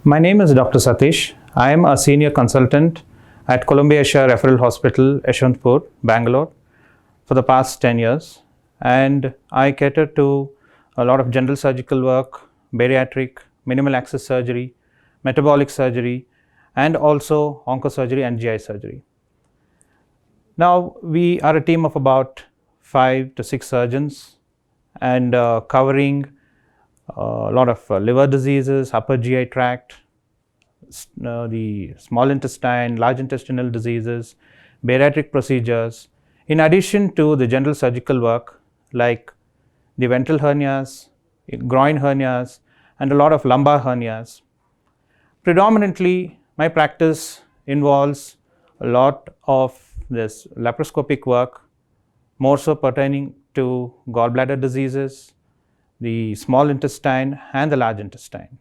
My name is Dr. Sathish. I am a senior consultant at Columbia Referral Hospital, Yeshwanthpur, Bangalore for the past 10 years. And I cater to a lot of general surgical work, bariatric, minimal access surgery, metabolic surgery, and also oncosurgery and GI surgery. Now, we are a team of about 5 to 6 surgeons and covering a lot of liver diseases, upper GI tract, the small intestine, large intestinal diseases, bariatric procedures, in addition to the general surgical work like the ventral hernias, groin hernias, and a lot of lumbar hernias. Predominantly, my practice involves a lot of this laparoscopic work, more so pertaining to gallbladder diseases, the small intestine and the large intestine.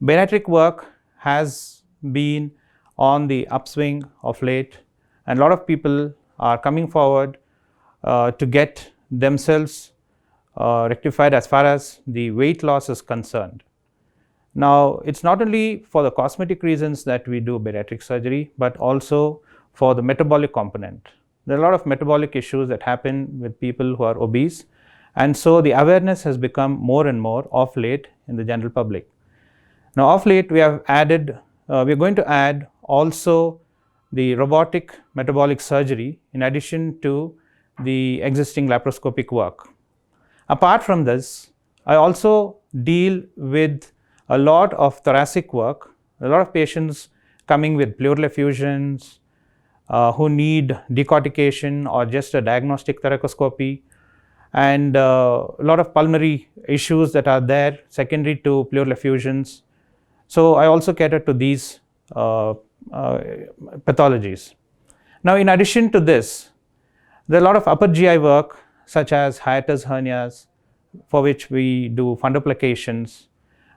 Bariatric work has been on the upswing of late, and a lot of people are coming forward to get themselves rectified as far as the weight loss is concerned. Now, it's not only for the cosmetic reasons that we do bariatric surgery, but also for the metabolic component. There are a lot of metabolic issues that happen with people who are obese, and so the awareness has become more and more of late in the general public. Now, of late we have added, we are going to add also the robotic metabolic surgery in addition to the existing laparoscopic work. Apart from this, I also deal with a lot of thoracic work, a lot of patients coming with pleural effusions who need decortication or just a diagnostic thoracoscopy, and a lot of pulmonary issues that are there secondary to pleural effusions. So, I also cater to these pathologies. Now, in addition to this, there are a lot of upper GI work such as hiatus hernias, for which we do fundoplications,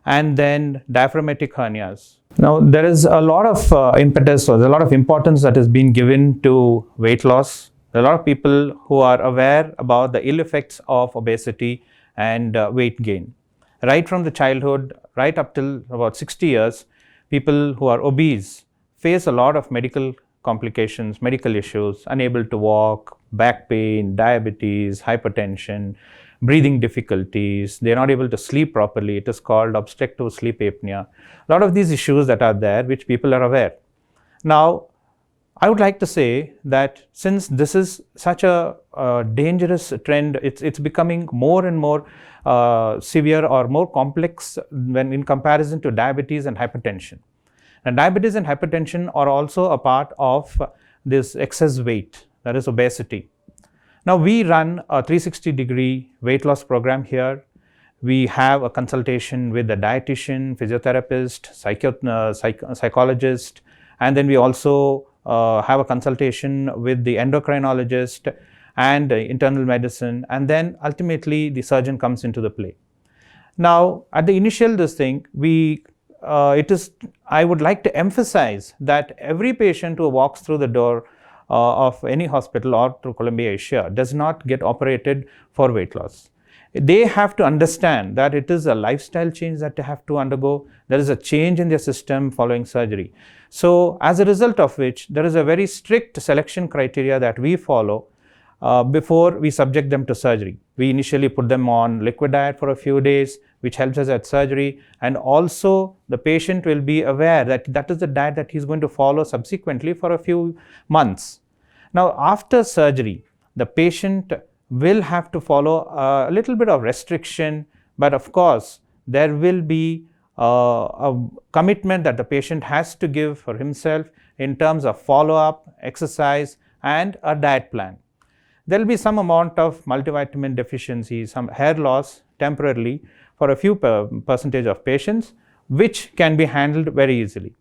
and then diaphragmatic hernias. Now, there is a lot of impetus, or a lot of importance that is being given to weight loss. There are a lot of people who are aware about the ill effects of obesity and weight gain. Right from the childhood, right up till about 60 years, people who are obese face a lot of medical complications, medical issues, unable to walk, back pain, diabetes, hypertension, breathing difficulties. They are not able to sleep properly. It is called obstructive sleep apnea. A lot of these issues that are there, which people are aware. Now, I would like to say that since this is such a dangerous trend, it's becoming more and more severe or more complex when in comparison to diabetes and hypertension. And diabetes and hypertension are also a part of this excess weight, that is obesity. Now, we run a 360-degree weight loss program here. We have a consultation with the dietitian, physiotherapist, psychologist, and then we also have a consultation with the endocrinologist and internal medicine, and then ultimately the surgeon comes into the play. Now, at the initial I would like to emphasize that every patient who walks through the door of any hospital or through Columbia Asia does not get operated for weight loss. They have to understand that it is a lifestyle change that they have to undergo. There is a change in their system following surgery. So, as a result of which, there is a very strict selection criteria that we follow before we subject them to surgery. We initially put them on liquid diet for a few days, which helps us at surgery, and also the patient will be aware that that is the diet that he is going to follow subsequently for a few months. Now, after surgery, the patient will have to follow a little bit of restriction, but of course, there will be a commitment that the patient has to give for himself in terms of follow-up, exercise, and a diet plan. There will be some amount of multivitamin deficiency, some hair loss temporarily for a few percentage of patients, which can be handled very easily.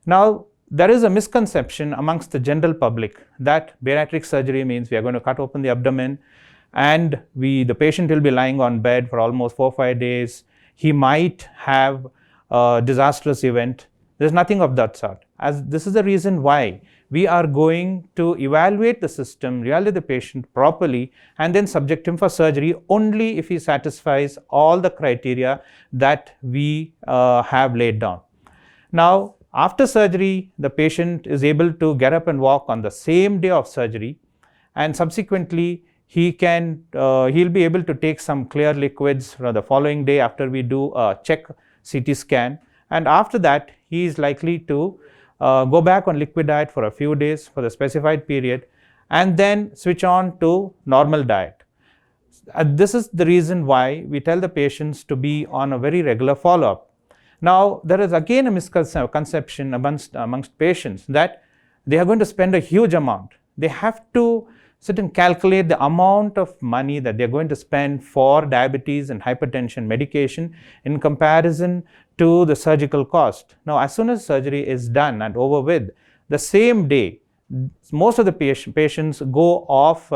Now, there is a misconception amongst the general public that bariatric surgery means we are going to cut open the abdomen and the patient will be lying on bed for almost 4 or 5 days. He might have a disastrous event. There is nothing of that sort. As this is the reason why we are going to evaluate the system, evaluate the patient properly, and then subject him for surgery only if he satisfies all the criteria that we have laid down. Now, after surgery, the patient is able to get up and walk on the same day of surgery, and subsequently he'll be able to take some clear liquids for the following day after we do a check CT scan, and after that he is likely to go back on liquid diet for a few days for the specified period and then switch on to normal diet. This is the reason why we tell the patients to be on a very regular follow-up. Now, there is again a misconception amongst patients that they are going to spend a huge amount. They have to sit and calculate the amount of money that they are going to spend for diabetes and hypertension medication in comparison to the surgical cost. Now, as soon as surgery is done and over with, the same day, most of the patients go off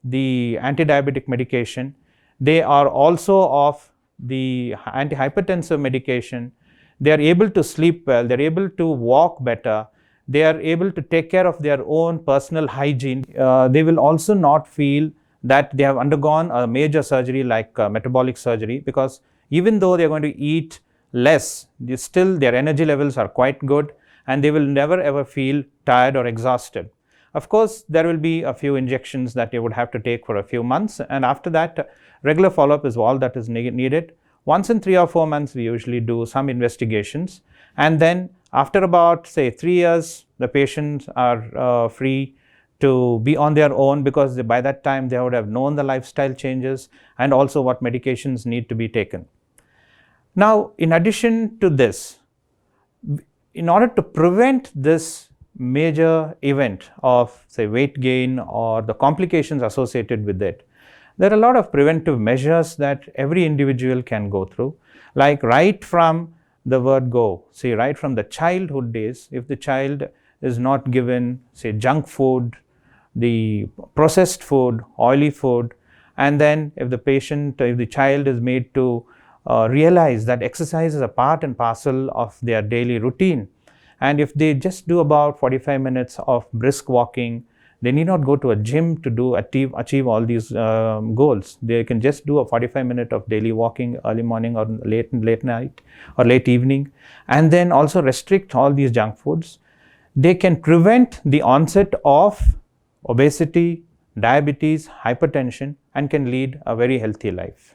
the anti-diabetic medication. They are also off the antihypertensive medication. They are able to sleep well. They are able to walk better. They are able to take care of their own personal hygiene. They will also not feel that they have undergone a major surgery like metabolic surgery, because even though they are going to eat less, still their energy levels are quite good and they will never ever feel tired or exhausted. Of course, there will be a few injections that they would have to take for a few months, and after that, regular follow-up is all that is needed. Once in 3 or 4 months, we usually do some investigations, and then after about, say, 3 years, the patients are free to be on their own, because by that time they would have known the lifestyle changes and also what medications need to be taken. Now, in addition to this, in order to prevent this major event of, say, weight gain or the complications associated with it, there are a lot of preventive measures that every individual can go through, like right from the word go, say right from the childhood days. If the child is not given, say, junk food, the processed food, oily food, and then if the child is made to realize that exercise is a part and parcel of their daily routine, and if they just do about 45 minutes of brisk walking, they need not go to a gym to achieve all these goals. They can just do a 45-minute of daily walking early morning or late night or late evening, and then also restrict all these junk foods. They can prevent the onset of obesity, diabetes, hypertension, and can lead a very healthy life.